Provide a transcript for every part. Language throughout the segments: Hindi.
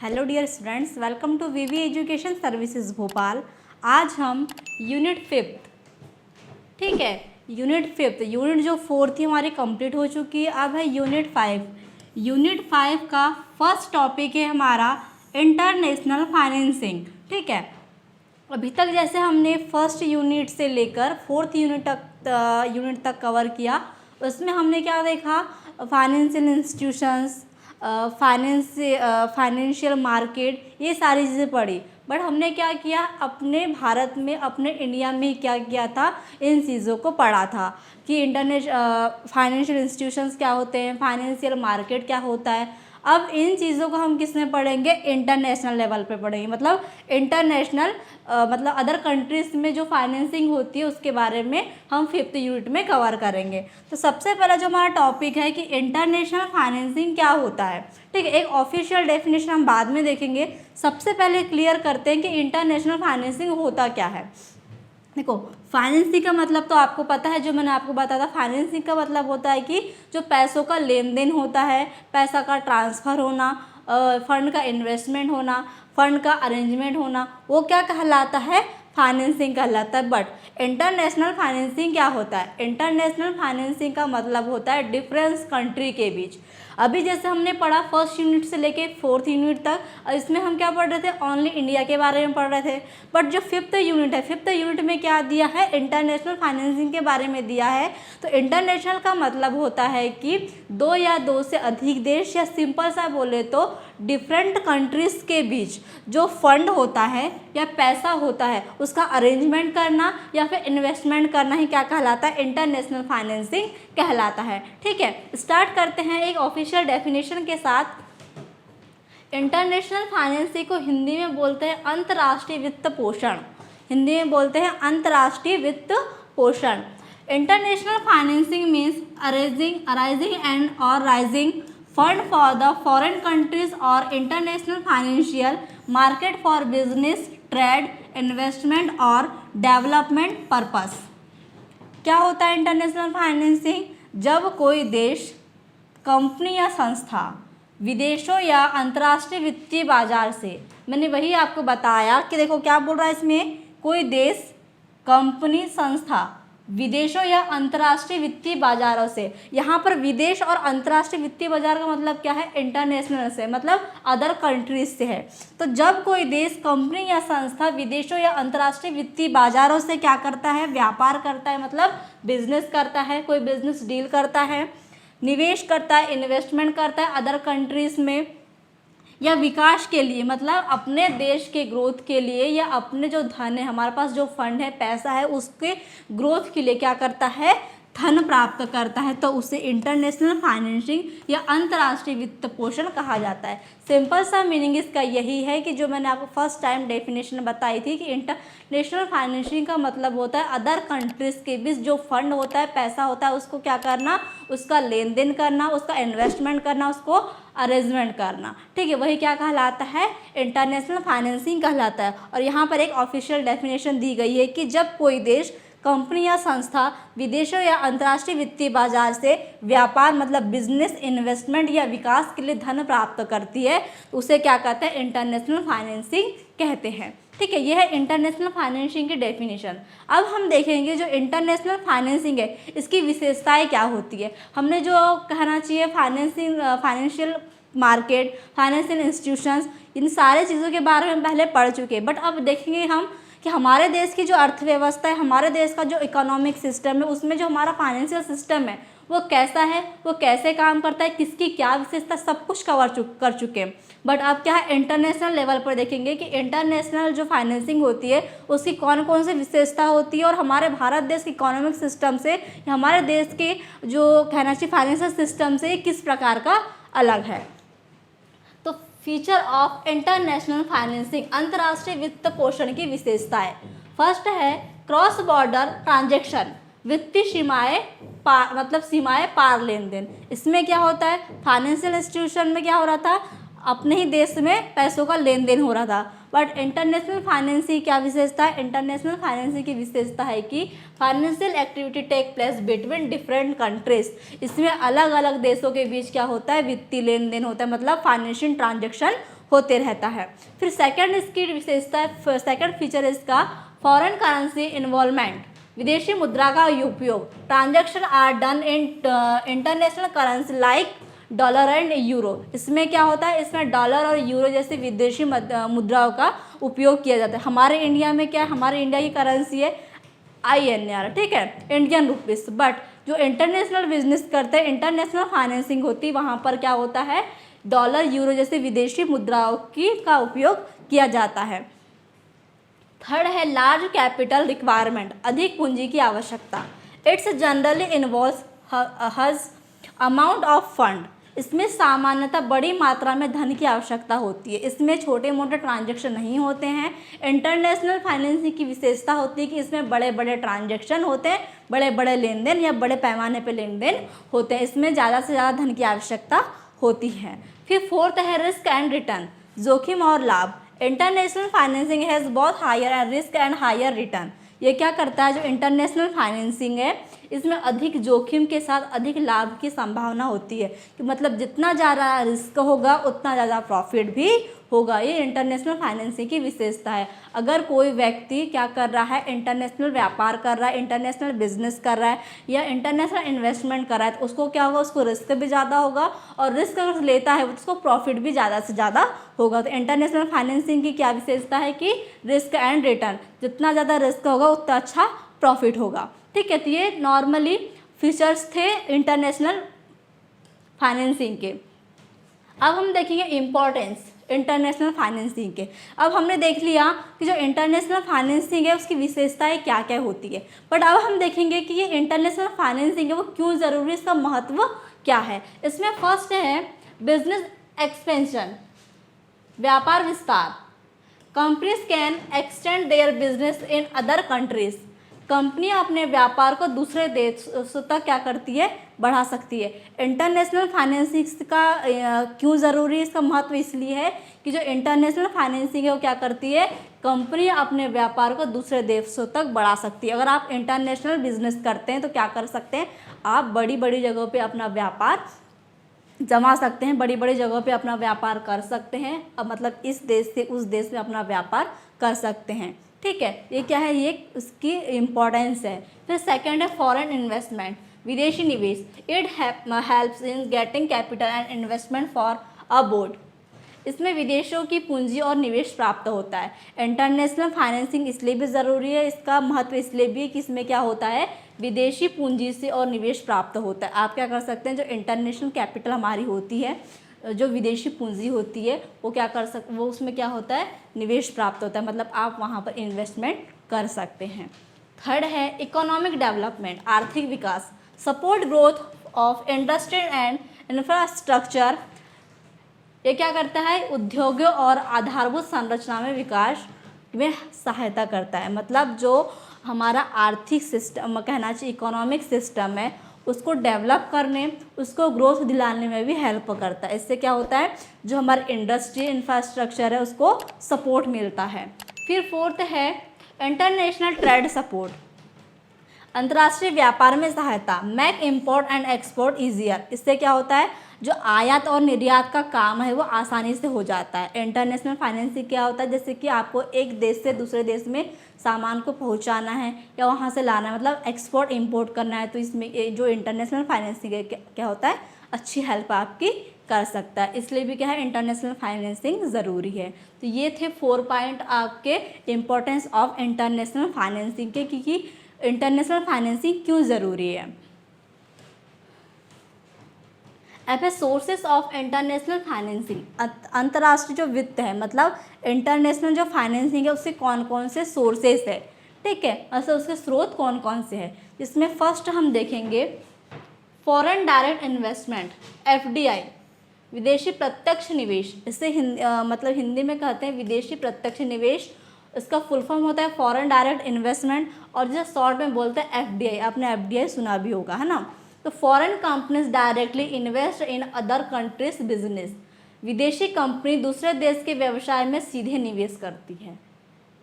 Hello dear students, welcome to VV education services Bhopal. आज हम यूनिट फिफ्थ, ठीक है, यूनिट जो फोर्थ थी हमारी कंप्लीट हो चुकी है। अब है यूनिट फाइव। यूनिट फाइव का फर्स्ट टॉपिक है हमारा इंटरनेशनल फाइनेंसिंग, ठीक है। अभी तक जैसे हमने फर्स्ट यूनिट से लेकर फोर्थ यूनिट तक कवर किया, उसमें हमने क्या देखा, फाइनेंशियल इंस्टीट्यूशंस, फाइनेंशियल मार्केट, ये सारी चीज़ें पढ़ी। बट हमने क्या किया, अपने भारत में, अपने इंडिया में क्या किया था, इन चीज़ों को पढ़ा था कि फाइनेंशियल इंस्टीट्यूशंस क्या होते हैं, फाइनेंशियल मार्केट क्या होता है। अब इन चीज़ों को हम किस में पढ़ेंगे, इंटरनेशनल लेवल पे पढ़ेंगे। मतलब इंटरनेशनल मतलब अदर कंट्रीज़ में जो फाइनेंसिंग होती है उसके बारे में हम फिफ्थ यूनिट में कवर करेंगे। तो सबसे पहला जो हमारा टॉपिक है कि इंटरनेशनल फाइनेंसिंग क्या होता है, ठीक है। एक ऑफिशियल डेफिनेशन हम बाद में देखेंगे, सबसे पहले क्लियर करते हैं कि इंटरनेशनल फाइनेंसिंग होता क्या है। देखो, फाइनेंसिंग का मतलब तो आपको पता है, जो मैंने आपको बताया था। फाइनेंसिंग का मतलब होता है कि जो पैसों का लेन देन होता है, पैसा का ट्रांसफ़र होना, फंड का इन्वेस्टमेंट होना, फंड का अरेंजमेंट होना, वो क्या कहलाता है, फाइनेंसिंग कहलाता है। बट इंटरनेशनल फाइनेंसिंग क्या होता है, इंटरनेशनल फाइनेंसिंग का मतलब होता है डिफरेंस कंट्री के बीच। अभी जैसे हमने पढ़ा फर्स्ट यूनिट से लेके फोर्थ यूनिट तक, इसमें हम क्या पढ़ रहे थे, ओनली इंडिया के बारे में पढ़ रहे थे। बट जो फिफ्थ यूनिट है, फिफ्थ यूनिट में क्या दिया है, इंटरनेशनल फाइनेंसिंग के बारे में दिया है। तो इंटरनेशनल का मतलब होता है कि दो या दो से अधिक देश, या सिंपल सा बोले तो डिफरेंट कंट्रीज़ के बीच जो फंड होता है या पैसा होता है, उसका अरेंजमेंट करना या फिर इन्वेस्टमेंट करना ही क्या कहलाता है, इंटरनेशनल फाइनेंसिंग कहलाता है, ठीक है। स्टार्ट करते हैं एक ऑफिशियल डेफिनेशन के साथ। इंटरनेशनल फाइनेंसिंग को हिंदी में बोलते हैं अंतर्राष्ट्रीय वित्त पोषण। हिंदी में बोलते हैं अंतर्राष्ट्रीय वित्त पोषण। International financing means arising and और raising fund for the foreign countries और international financial market for business, trade, investment और डेवलपमेंट पर्पस। क्या होता है इंटरनेशनल फाइनेंसिंग, जब कोई देश, कंपनी या संस्था विदेशों या अंतर्राष्ट्रीय वित्तीय बाजार से, मैंने वही आपको बताया कि देखो क्या बोल रहा है इसमें, कोई देश, कंपनी, संस्था विदेशों या अंतर्राष्ट्रीय वित्तीय बाजारों से। यहाँ पर विदेश और अंतर्राष्ट्रीय वित्तीय बाजार का मतलब क्या है, इंटरनेशनल से, मतलब अदर कंट्रीज से है। तो जब कोई देश, कंपनी या संस्था विदेशों या अंतर्राष्ट्रीय वित्तीय बाजारों से क्या करता है, व्यापार करता है, मतलब बिजनेस करता है, कोई बिजनेस डील करता है, निवेश करता है, इन्वेस्टमेंट करता है अदर कंट्रीज़ में, या विकास के लिए, मतलब अपने देश के ग्रोथ के लिए, या अपने जो धन है, हमारे पास जो फंड है, पैसा है, उसके ग्रोथ के लिए क्या करता है, धन प्राप्त करता है, तो उसे इंटरनेशनल फाइनेंसिंग या अंतर्राष्ट्रीय वित्त पोषण कहा जाता है। सिंपल सा मीनिंग इसका यही है कि जो मैंने आपको फर्स्ट टाइम डेफिनेशन बताई थी कि इंटरनेशनल फाइनेंसिंग का मतलब होता है अदर कंट्रीज़ के बीच जो फंड होता है, पैसा होता है, उसको क्या करना, उसका लेन देन करना, उसका इन्वेस्टमेंट करना, उसको अरेंजमेंट करना, ठीक है। वही क्या कहलाता है, इंटरनेशनल फाइनेंसिंग कहलाता है। और यहाँ पर एक ऑफिशियल डेफिनेशन दी गई है कि जब कोई देश, कंपनी या संस्था विदेशों या अंतर्राष्ट्रीय वित्तीय बाजार से व्यापार, मतलब बिजनेस, इन्वेस्टमेंट या विकास के लिए धन प्राप्त करती है, तो उसे क्या कहते हैं, इंटरनेशनल फाइनेंसिंग कहते हैं, ठीक है। यह है इंटरनेशनल फाइनेंसिंग की डेफिनेशन। अब हम देखेंगे जो इंटरनेशनल फाइनेंसिंग है, इसकी विशेषताएं क्या होती है। हमने जो कहना चाहिए फाइनेंशियल मार्केट, फाइनेंशियल इंस्टीट्यूशंस, इन सारे चीज़ों के बारे में पहले पढ़ चुके हैं। बट अब देखेंगे हम कि हमारे देश की जो अर्थव्यवस्था है, हमारे देश का जो इकोनॉमिक सिस्टम है, उसमें जो हमारा फाइनेंशियल सिस्टम है वो कैसा है, वो कैसे काम करता है, किसकी क्या विशेषता, सब कुछ कर चुके हैं। बट अब क्या है, इंटरनेशनल लेवल पर देखेंगे कि इंटरनेशनल जो फाइनेंसिंग होती है उसकी कौन कौन सी विशेषता होती है, और हमारे भारत देश के इकोनॉमिक सिस्टम से, हमारे देश के जो कहना चाहिए फाइनेंशियल सिस्टम से किस प्रकार का अलग है। तो फीचर ऑफ इंटरनेशनल फाइनेंसिंग, अंतर्राष्ट्रीय वित्त पोषण की विशेषताएं। फर्स्ट है क्रॉस बॉर्डर ट्रांजैक्शन, वित्तीय सीमाएं पार, मतलब सीमाएं पार लेन देन। इसमें क्या होता है, फाइनेंशियल इंस्टीट्यूशन में क्या हो रहा था, अपने ही देश में पैसों का लेन देन हो रहा था। बट इंटरनेशनल फाइनेंसिंग क्या विशेषता है, इंटरनेशनल फाइनेंसिंग की विशेषता है कि financial activity take place between different countries. इसमें अलग अलग देशों के बीच क्या होता है, वित्तीय लेन देन होता है, मतलब फाइनेंशियल ट्रांजेक्शन होते रहता है। फिर सेकंड इसकी विशेषता, सेकंड फीचर इसका फॉरेन करेंसी इन्वॉल्वमेंट, विदेशी मुद्रा का उपयोग। Transaction are done in international currency like dollar and euro. इसमें क्या होता है, इसमें डॉलर और यूरो जैसे विदेशी मुद्राओं का उपयोग किया जाता है। हमारे इंडिया में क्या है, हमारे इंडिया की करेंसी है INR, ठीक है, इंडियन रुपीस। बट जो इंटरनेशनल बिजनेस करते हैं, इंटरनेशनल फाइनेंसिंग होती है, वहाँ पर क्या होता है, डॉलर यूरो जैसे विदेशी मुद्राओं का उपयोग किया जाता है। थर्ड है लार्ज कैपिटल रिक्वायरमेंट, अधिक पूंजी की आवश्यकता। इट्स जनरली इन्वॉल्व्स हज अमाउंट ऑफ फंड, इसमें सामान्यतः बड़ी मात्रा में धन की आवश्यकता होती है। इसमें छोटे मोटे ट्रांजैक्शन नहीं होते हैं। इंटरनेशनल फाइनेंसिंग की विशेषता होती है कि इसमें बड़े बड़े ट्रांजैक्शन होते हैं, बड़े बड़े लेन देन या बड़े पैमाने पर लेन देन होते हैं। इसमें ज़्यादा से ज़्यादा धन की आवश्यकता होती है। फिर फोर्थ है रिस्क एंड रिटर्न, जोखिम और लाभ। इंटरनेशनल फाइनेंसिंग हैज़ बहुत higher and risk and higher return. ये क्या करता है, जो इंटरनेशनल फाइनेंसिंग है इसमें अधिक जोखिम के साथ अधिक लाभ की संभावना होती है, कि मतलब जितना ज़्यादा रिस्क होगा उतना ज़्यादा प्रॉफिट भी होगा। ये इंटरनेशनल फाइनेंसिंग की विशेषता है। अगर कोई व्यक्ति क्या कर रहा है, इंटरनेशनल व्यापार कर रहा है, इंटरनेशनल बिजनेस कर रहा है या इंटरनेशनल इन्वेस्टमेंट कर रहा है, तो उसको क्या होगा, उसको रिस्क भी ज़्यादा होगा, और रिस्क अगर लेता है तो उसको प्रॉफिट भी ज़्यादा से ज़्यादा होगा। तो इंटरनेशनल फाइनेंसिंग की क्या विशेषता है कि रिस्क एंड रिटर्न, जितना ज़्यादा रिस्क होगा उतना अच्छा प्रॉफिट होगा, ठीक है। तो ये नॉर्मली फीचर्स थे इंटरनेशनल फाइनेंसिंग के। अब हम देखेंगे इम्पोर्टेंस इंटरनेशनल फाइनेंसिंग के। अब हमने देख लिया कि जो इंटरनेशनल फाइनेंसिंग है उसकी विशेषताएं क्या क्या होती है, बट अब हम देखेंगे कि ये इंटरनेशनल फाइनेंसिंग है वो क्यों ज़रूरी है, इसका महत्व क्या है। इसमें फर्स्ट है बिजनेस एक्सपेंशन, व्यापार विस्तार। Companies can extend their business in other countries, company अपने व्यापार को दूसरे देशों तक क्या करती है, बढ़ा सकती है। इंटरनेशनल फाइनेंसिंग का क्यों ज़रूरी है, इसका महत्व इसलिए है कि जो इंटरनेशनल फाइनेंसिंग है वो क्या करती है, कंपनी अपने व्यापार को दूसरे देशों तक बढ़ा सकती है। अगर आप इंटरनेशनल बिजनेस करते हैं तो क्या कर सकते हैं, आप बड़ी बड़ी जगहों पे अपना व्यापार जमा सकते हैं, बड़ी बड़ी जगहों पे अपना व्यापार कर सकते हैं। अब मतलब इस देश से उस देश में अपना व्यापार कर सकते हैं, ठीक है। ये क्या है, ये उसकी इम्पोर्टेंस है। फिर सेकंड है फॉरेन इन्वेस्टमेंट, विदेशी निवेश। It helps in getting capital and investment for abroad, इसमें विदेशों की पूंजी और निवेश प्राप्त होता है। इंटरनेशनल फाइनेंसिंग इसलिए भी ज़रूरी है, इसका महत्व इसलिए भी है कि इसमें क्या होता है, विदेशी पूंजी से और निवेश प्राप्त होता है। आप क्या कर सकते हैं, जो इंटरनेशनल कैपिटल हमारी होती है, जो विदेशी पूंजी होती है वो क्या कर सकते, वो उसमें क्या होता है, निवेश प्राप्त होता है, मतलब आप वहाँ पर इन्वेस्टमेंट कर सकते हैं। थर्ड है इकोनॉमिक डेवलपमेंट, आर्थिक विकास। Support growth of industry and infrastructure, ये क्या करता है, उद्योगों और आधारभूत संरचना में विकास में सहायता करता है। मतलब जो हमारा आर्थिक सिस्टम कहना चाहिए, इकोनॉमिक सिस्टम है, उसको डेवलप करने, उसको ग्रोथ दिलाने में भी हेल्प करता है। इससे क्या होता है, जो हमारी इंडस्ट्री इंफ्रास्ट्रक्चर है उसको सपोर्ट मिलता है। फिर फोर्थ है इंटरनेशनल ट्रेड सपोर्ट, अंतर्राष्ट्रीय व्यापार में सहायता। Make import and export easier, इससे क्या होता है, जो आयात और निर्यात का काम है वो आसानी से हो जाता है। इंटरनेशनल फाइनेंसिंग क्या होता है, जैसे कि आपको एक देश से दूसरे देश में सामान को पहुंचाना है या वहां से लाना है, मतलब एक्सपोर्ट इंपोर्ट करना है, तो इसमें जो इंटरनेशनल फाइनेंसिंग है क्या होता है, अच्छी हेल्प आपकी कर सकता है। इसलिए भी क्या है, इंटरनेशनल फाइनेंसिंग ज़रूरी है। तो ये थे 4 पॉइंट आपके इम्पोर्टेंस ऑफ इंटरनेशनल फाइनेंसिंग के, क्योंकि इंटरनेशनल फाइनेंसिंग क्यों ज़रूरी है। अब है सोर्सेस ऑफ इंटरनेशनल फाइनेंसिंग, अंतर्राष्ट्रीय जो वित्त है, मतलब इंटरनेशनल जो फाइनेंसिंग है उससे कौन कौन से सोर्सेस है, ठीक है, अच्छा उसके स्रोत कौन कौन से हैं। इसमें फर्स्ट हम देखेंगे फॉरेन डायरेक्ट इन्वेस्टमेंट, FDI, विदेशी प्रत्यक्ष निवेश। इससे मतलब हिंदी में कहते हैं विदेशी प्रत्यक्ष निवेश, इसका फुल फॉर्म होता है फॉरेन डायरेक्ट इन्वेस्टमेंट, और जिसे शॉर्ट में बोलते हैं FDI। आपने FDI सुना भी होगा, है ना। तो foreign companies directly invest in other countries business, विदेशी कंपनी दूसरे देश के व्यवसाय में सीधे निवेश करती है।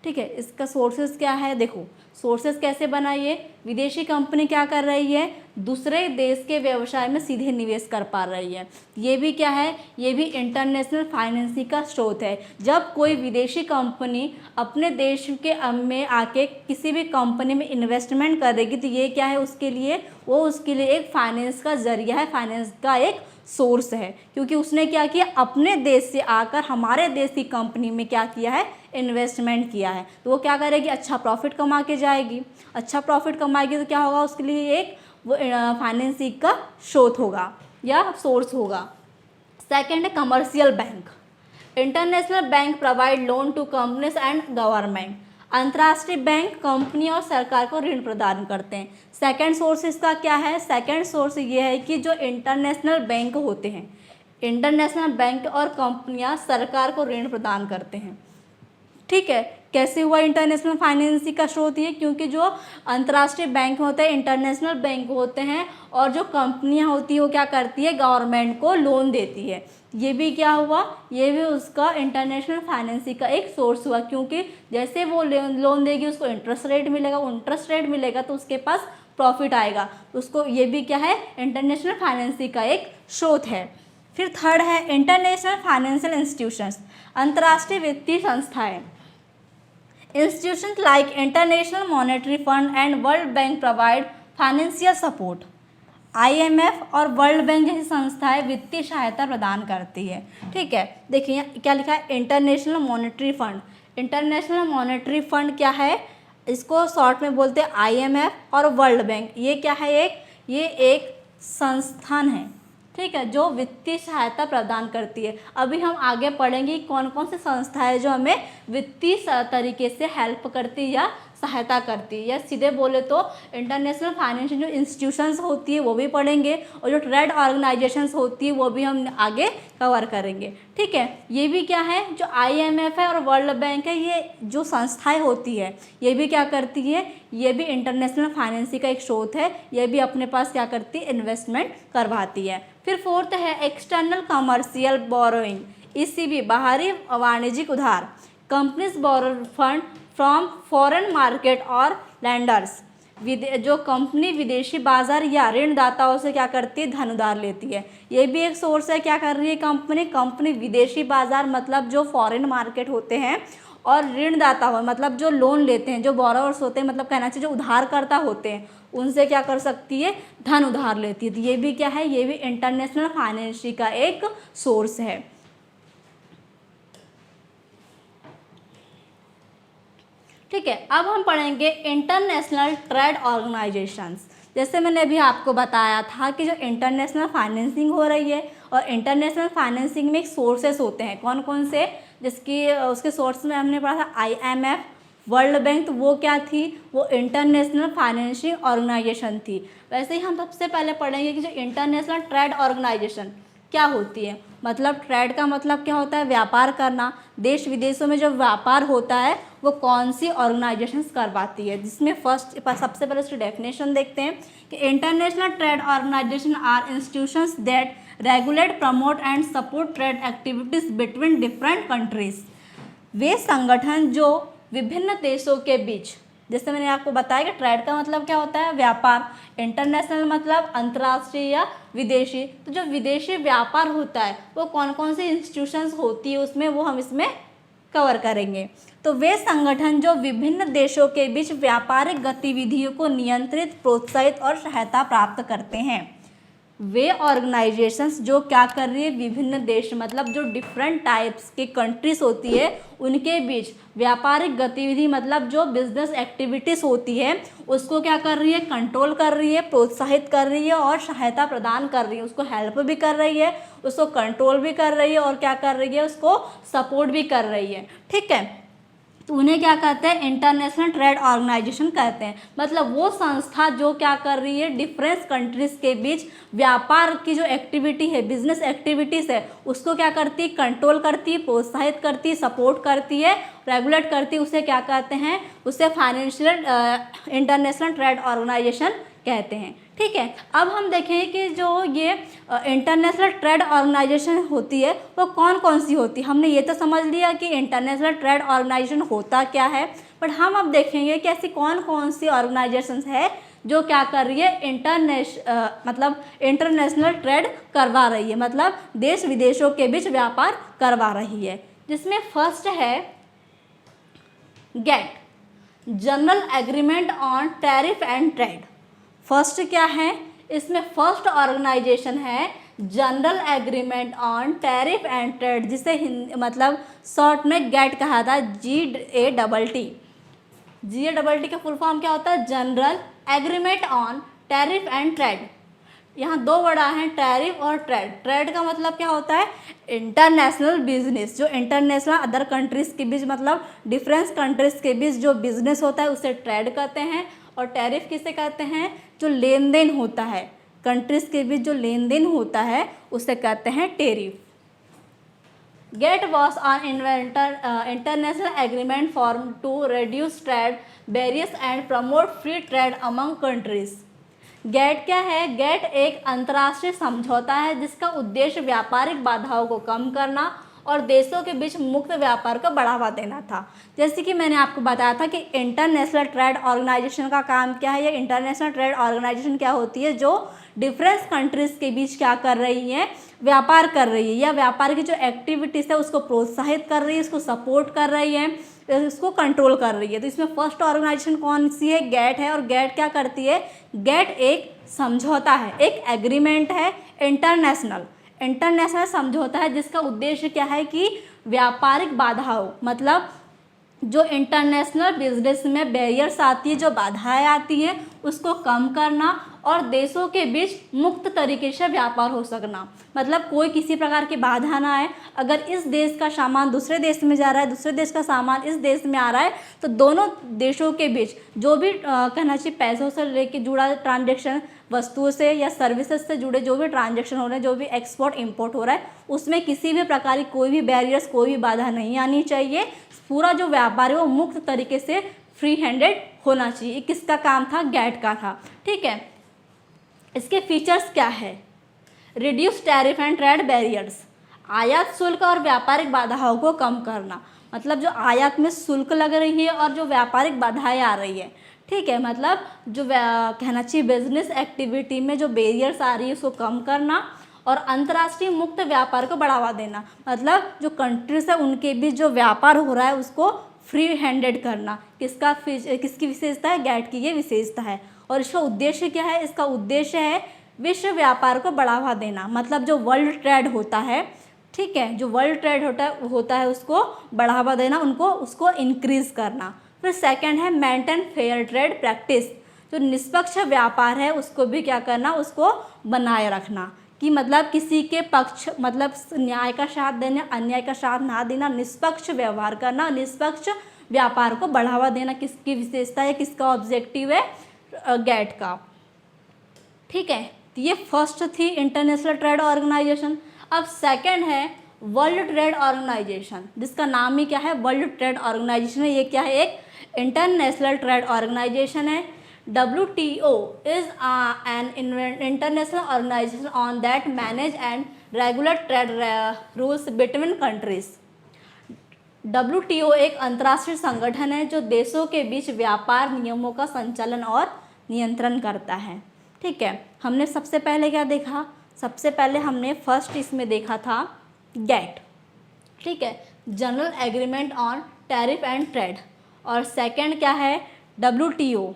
ठीक है। इसका सोर्सेज क्या है, देखो सोर्सेज कैसे बनाइए, विदेशी कंपनी क्या कर रही है, दूसरे देश के व्यवसाय में सीधे निवेश कर पा रही है। ये भी क्या है, ये भी इंटरनेशनल फाइनेंसिंग का स्रोत है। जब कोई विदेशी कंपनी अपने देश के में आके किसी भी कंपनी में इन्वेस्टमेंट करेगी तो ये क्या है उसके लिए, वो उसके लिए एक फाइनेंस का जरिया है, फाइनेंस का एक सोर्स है, क्योंकि उसने क्या किया, अपने देश से आकर हमारे देश की कंपनी में क्या किया है, इन्वेस्टमेंट किया है। तो वो क्या करेगी, अच्छा प्रॉफिट कमा के जाएगी। अच्छा प्रॉफिट कमाएगी तो क्या होगा, उसके लिए एक वो फाइनेंसिंग का स्रोत होगा या सोर्स होगा। सेकेंड है commercial bank. International bank provide loan to companies and government. अंतर्राष्ट्रीय बैंक कंपनी और सरकार को ऋण प्रदान करते हैं। सेकेंड सोर्स इसका क्या है, सेकेंड सोर्स ये है कि जो इंटरनेशनल बैंक होते हैं, इंटरनेशनल बैंक और कंपनियां सरकार को ऋण प्रदान करते हैं। ठीक है, कैसे हुआ इंटरनेशनल फाइनेंसिंग का स्रोत ये, क्योंकि जो अंतर्राष्ट्रीय बैंक होते हैं, इंटरनेशनल बैंक होते हैं, और जो कंपनियां होती है वो क्या करती है, गवर्नमेंट को लोन देती है। ये भी क्या हुआ, ये भी उसका इंटरनेशनल फाइनेंसिंग का एक सोर्स हुआ, क्योंकि जैसे वो लोन देगी उसको इंटरेस्ट रेट मिलेगा, इंटरेस्ट रेट मिलेगा तो उसके पास प्रॉफिट आएगा, उसको ये भी क्या है, इंटरनेशनल फाइनेंसिंग का एक स्रोत है। फिर थर्ड है इंटरनेशनल फाइनेंशियल इंस्टीट्यूशंस, अंतर्राष्ट्रीय वित्तीय संस्थाएं। Institutions like International Monetary Fund and World Bank provide financial support. IMF और वर्ल्ड बैंक जैसी संस्थाएं वित्तीय सहायता प्रदान करती है। ठीक है, देखिए क्या लिखा है, international monetary fund. International monetary fund क्या है, इसको शॉर्ट में बोलते हैं IMF और वर्ल्ड बैंक। ये क्या है, ये एक संस्थान है, ठीक है, जो वित्तीय सहायता प्रदान करती है। अभी हम आगे पढ़ेंगे कौन कौन सी संस्थाएं जो हमें वित्तीय तरीके से हेल्प करती या सहायता करती है, या सीधे बोले तो इंटरनेशनल फाइनेंशियल जो इंस्टीट्यूशंस होती है वो भी पढ़ेंगे, और जो ट्रेड ऑर्गेनाइजेशंस होती है वो भी हम आगे कवर करेंगे। ठीक है, ये भी क्या है, जो IMF है और वर्ल्ड बैंक है, ये जो संस्थाएं होती है ये भी क्या करती है, ये भी इंटरनेशनल फाइनेंसिंग का एक स्रोत है। ये भी अपने पास क्या करती है, इन्वेस्टमेंट करवाती है। फिर फोर्थ है एक्सटर्नल कमर्शियल बोरोइंग, ECB, बाहरी वाणिज्यिक उधार। Companies borrow fund from foreign market और लैंडर्स। जो कंपनी विदेशी बाजार या ऋणदाताओं से क्या करती है, धन उधार लेती है। ये भी एक सोर्स है, क्या कर रही है कंपनी विदेशी बाजार मतलब जो फॉरेन मार्केट होते हैं, और ऋणदाता हो मतलब जो लोन लेते हैं, जो बोरोवर्स होते हैं, मतलब कहना चाहिए जो उधारकर्ता होते हैं, उनसे क्या कर सकती है, धन उधार लेती है। तो ये भी क्या है, ये भी इंटरनेशनल फाइनेंसिंग का एक सोर्स है। ठीक है, अब हम पढ़ेंगे इंटरनेशनल ट्रेड ऑर्गेनाइजेशंस। जैसे मैंने अभी आपको बताया था कि जो इंटरनेशनल फाइनेंसिंग हो रही है, और इंटरनेशनल फाइनेंसिंग में एक सोर्सेस होते हैं, कौन कौन से, जिसकी उसके सोर्स में हमने पढ़ा था IMF, वर्ल्ड बैंक, तो वो क्या थी, वो इंटरनेशनल फाइनेंशियल ऑर्गेनाइजेशन थी। वैसे ही हम सबसे पहले पढ़ेंगे कि जो इंटरनेशनल ट्रेड ऑर्गेनाइजेशन क्या होती है। मतलब ट्रेड का मतलब क्या होता है, व्यापार करना। देश विदेशों में जो व्यापार होता है वो कौन सी ऑर्गेनाइजेशंस करवाती है, जिसमें सबसे पहले उसकी डेफिनेशन देखते हैं कि international trade organization are institutions that regulate, promote and support trade activities between different countries. वे संगठन जो विभिन्न देशों के बीच, जैसे मैंने आपको बताया कि ट्रेड का मतलब क्या होता है, व्यापार। इंटरनेशनल मतलब अंतर्राष्ट्रीय या विदेशी। तो जो विदेशी व्यापार होता है वो कौन कौन सी इंस्टीट्यूशंस होती है उसमें, वो हम इसमें कवर करेंगे। तो वे संगठन जो विभिन्न देशों के बीच व्यापारिक गतिविधियों को नियंत्रित, प्रोत्साहित और सहायता प्राप्त करते हैं। वे ऑर्गेनाइजेशंस जो क्या कर रही है, विभिन्न देश मतलब जो डिफरेंट टाइप्स के कंट्रीज होती है उनके बीच व्यापारिक गतिविधि मतलब जो बिजनेस एक्टिविटीज़ होती है उसको क्या कर रही है, कंट्रोल कर रही है, प्रोत्साहित कर रही है और सहायता प्रदान कर रही है। उसको हेल्प भी कर रही है, उसको कंट्रोल भी कर रही है, और क्या कर रही है, उसको सपोर्ट भी कर रही है। ठीक है, तो उन्हें क्या कहते हैं, इंटरनेशनल ट्रेड ऑर्गेनाइजेशन कहते हैं। मतलब वो संस्था जो क्या कर रही है, डिफरेंट कंट्रीज के बीच व्यापार की जो एक्टिविटी है, बिजनेस एक्टिविटीज़ है, उसको क्या करती है, कंट्रोल करती है, प्रोत्साहित करती है, सपोर्ट करती है, रेगुलेट करती है। उसे क्या कहते हैं, उसे फाइनेंशियल इंटरनेशनल ट्रेड ऑर्गेनाइजेशन कहते हैं। ठीक है, अब हम देखें कि जो ये इंटरनेशनल ट्रेड ऑर्गेनाइजेशन होती है वो कौन कौन सी होती है। हमने ये तो समझ लिया कि इंटरनेशनल ट्रेड ऑर्गेनाइजेशन होता क्या है, बट हम अब देखेंगे कि ऐसी कौन कौन सी ऑर्गेनाइजेशंस है जो क्या कर रही है, मतलब इंटरनेशनल ट्रेड करवा रही है, मतलब देश विदेशों के बीच व्यापार करवा रही है। जिसमें फर्स्ट है GATT, general agreement on tariff and trade. First क्या है, इसमें फर्स्ट ऑर्गेनाइजेशन है general agreement on tariff and trade, जिसे मतलब शॉर्ट में गेट कहा था, GATT। GATT का फुल फॉर्म क्या होता है, general agreement on tariff and trade. यहाँ दो वर्ड हैं, टैरिफ और ट्रेड। ट्रेड का मतलब क्या होता है, इंटरनेशनल बिजनेस, जो इंटरनेशनल अदर कंट्रीज़ के बीच, मतलब डिफरेंस कंट्रीज़ के बीच जो बिजनेस होता है उसे ट्रेड कहते हैं। और टैरिफ किसे कहते हैं, जो लेन देन होता है कंट्रीज़ के बीच, जो लेन देन होता है उसे कहते हैं tariff. GATT was an international agreement formed to reduce trade barriers and promote free trade among countries। GATT क्या है, GATT एक अंतर्राष्ट्रीय समझौता है जिसका उद्देश्य व्यापारिक बाधाओं को कम करना और देशों के बीच मुक्त व्यापार को बढ़ावा देना था। जैसे कि मैंने आपको बताया था कि इंटरनेशनल ट्रेड ऑर्गेनाइजेशन का काम क्या है, या इंटरनेशनल ट्रेड ऑर्गेनाइजेशन क्या होती है, जो डिफरेंस कंट्रीज़ के बीच क्या कर रही है, व्यापार कर रही है, या व्यापार की जो एक्टिविटीज़ है उसको प्रोत्साहित कर रही है, उसको सपोर्ट कर रही है, इसको कंट्रोल कर रही है। तो इसमें फर्स्ट ऑर्गेनाइजेशन कौन सी है, गेट है। और गेट क्या करती है, गेट एक समझौता है, एक एग्रीमेंट है, इंटरनेशनल समझौता है जिसका उद्देश्य क्या है कि व्यापारिक बाधाओं, मतलब जो इंटरनेशनल बिजनेस में बैरियर्स आती है, जो बाधाएं आती हैं, उसको कम करना और देशों के बीच मुक्त तरीके से व्यापार हो सकना। मतलब कोई किसी प्रकार की बाधा ना आए। अगर इस देश का सामान दूसरे देश में जा रहा है, दूसरे देश का सामान इस देश में आ रहा है, तो दोनों देशों के बीच जो भी कहना चाहिए पैसों से लेके जुड़ा ट्रांजेक्शन, वस्तुओं से या सर्विसेज से जुड़े जो भी ट्रांजेक्शन हो रहे हैं, जो भी एक्सपोर्ट इंपोर्ट हो रहा है, उसमें किसी भी प्रकार की कोई भी बैरियर्स, कोई भी बाधा नहीं आनी चाहिए। पूरा जो व्यापार है वो मुक्त तरीके से फ्री हैंडेड होना चाहिए। किसका काम था, गेट का था। ठीक है, इसके फीचर्स क्या है, reduce tariff and trade barriers, आयात शुल्क और व्यापारिक बाधाओं को कम करना। मतलब जो आयात में शुल्क लग रही है और जो व्यापारिक बाधाएं आ रही है, ठीक है, मतलब जो कहना चाहिए बिजनेस एक्टिविटी में जो बैरियर्स आ रही है उसको कम करना और अंतर्राष्ट्रीय मुक्त व्यापार को बढ़ावा देना। मतलब जो कंट्रीज है उनके बीच जो व्यापार हो रहा है उसको फ्री हैंडेड करना। किसकी विशेषता है, गेट की ये विशेषता है। और इसका उद्देश्य क्या है, इसका उद्देश्य है विश्व व्यापार को बढ़ावा देना। मतलब जो वर्ल्ड ट्रेड होता है, ठीक है, जो वर्ल्ड ट्रेड होता है उसको बढ़ावा देना, उसको इंक्रीज करना। फिर सेकंड है मेंटेन फेयर ट्रेड प्रैक्टिस, जो निष्पक्ष व्यापार है उसको भी क्या करना, उसको बनाए रखना। कि मतलब किसी के पक्ष, मतलब न्याय का साथ देना, अन्याय का साथ ना देना, निष्पक्ष व्यवहार करना, निष्पक्ष व्यापार को बढ़ावा देना। किसकी विशेषता है, किसका ऑब्जेक्टिव है, गेट का। ठीक है, तो ये फर्स्ट थी इंटरनेशनल ट्रेड ऑर्गेनाइजेशन। अब सेकंड है वर्ल्ड ट्रेड ऑर्गेनाइजेशन, जिसका नाम ही क्या है, वर्ल्ड ट्रेड ऑर्गेनाइजेशन है। ये क्या है, एक इंटरनेशनल ट्रेड ऑर्गेनाइजेशन है। WTO is an international organization on that manage and regulate trade rules between countries। WTO एक अंतर्राष्ट्रीय संगठन है जो देशों के बीच व्यापार नियमों का संचालन और नियंत्रण करता है। ठीक है, हमने सबसे पहले क्या देखा, सबसे पहले हमने फर्स्ट इसमें देखा था गेट, ठीक है, general agreement on tariff and trade. और सेकंड क्या है, WTO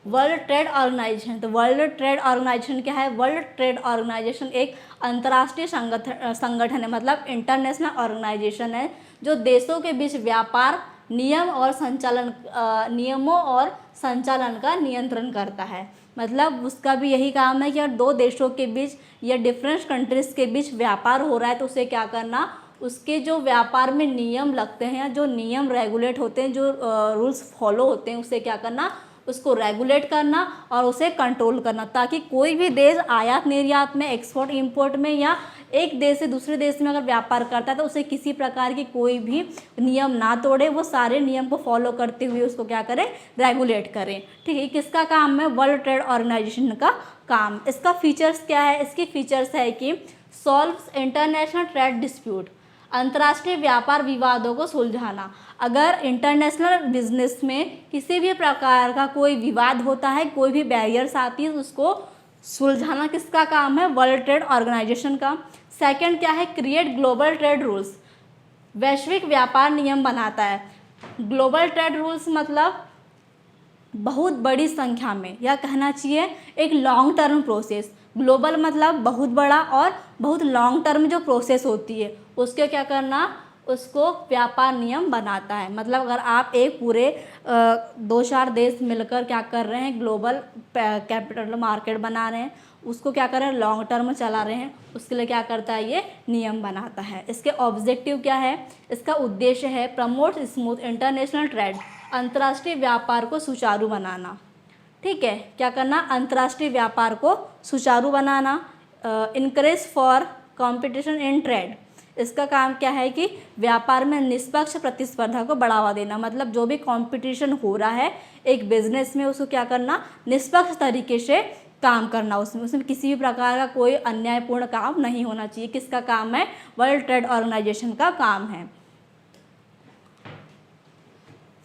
वर्ल्ड ट्रेड ऑर्गेनाइजेशन। तो वर्ल्ड ट्रेड ऑर्गेनाइजेशन क्या है, वर्ल्ड ट्रेड ऑर्गेनाइजेशन एक अंतर्राष्ट्रीय संगठन है, मतलब इंटरनेशनल ऑर्गेनाइजेशन है जो देशों के बीच व्यापार नियमों और संचालन का नियंत्रण करता है। मतलब उसका भी यही काम है कि अगर दो देशों के बीच या डिफरेंट कंट्रीज़ के बीच व्यापार हो रहा है तो उसे क्या करना, उसके जो व्यापार में नियम लगते हैं, जो नियम रेगुलेट होते हैं, जो रूल्स फॉलो होते हैं, उसे क्या करना, उसको रेगुलेट करना और उसे कंट्रोल करना, ताकि कोई भी देश आयात निर्यात में, एक्सपोर्ट इंपोर्ट में या एक देश से दूसरे देश में अगर व्यापार करता है तो उसे किसी प्रकार की कोई भी नियम ना तोड़े, वो सारे नियम को फॉलो करते हुए उसको क्या करें, रेगुलेट करें। ठीक है, किसका काम है, वर्ल्ड ट्रेड ऑर्गेनाइजेशन का काम। इसका फीचर्स क्या है, इसकी फीचर्स है कि सॉल्व्स इंटरनेशनल ट्रेड डिस्प्यूट, अंतर्राष्ट्रीय व्यापार विवादों को सुलझाना। अगर इंटरनेशनल बिजनेस में किसी भी प्रकार का कोई विवाद होता है, कोई भी बैरियर्स आती है, उसको सुलझाना किसका काम है, वर्ल्ड ट्रेड ऑर्गेनाइजेशन का। सेकंड क्या है, क्रिएट ग्लोबल ट्रेड रूल्स, वैश्विक व्यापार नियम बनाता है। ग्लोबल ट्रेड रूल्स मतलब बहुत बड़ी संख्या में, या कहना चाहिए एक लॉन्ग टर्म प्रोसेस। ग्लोबल मतलब बहुत बड़ा और बहुत लॉन्ग टर्म जो प्रोसेस होती है उसके क्या करना, उसको व्यापार नियम बनाता है। मतलब अगर आप एक पूरे 2-4 देश मिलकर क्या कर रहे हैं, ग्लोबल कैपिटल मार्केट बना रहे हैं, उसको क्या कर रहे हैं, लॉन्ग टर्म चला रहे हैं, उसके लिए क्या करता है, ये नियम बनाता है। इसके ऑब्जेक्टिव क्या है, इसका उद्देश्य है प्रमोट स्मूथ इंटरनेशनल ट्रेड, अंतर्राष्ट्रीय व्यापार को सुचारू बनाना। ठीक है, क्या करना, अंतर्राष्ट्रीय व्यापार को सुचारू बनाना। Encourage for competition in trade, इसका काम क्या है कि व्यापार में निष्पक्ष प्रतिस्पर्धा को बढ़ावा देना। मतलब जो भी कंपटीशन हो रहा है एक बिजनेस में, उसको क्या करना, निष्पक्ष तरीके से काम करना, उसमें किसी भी प्रकार का कोई अन्यायपूर्ण काम नहीं होना चाहिए। किसका काम है, वर्ल्ड ट्रेड ऑर्गेनाइजेशन का काम है।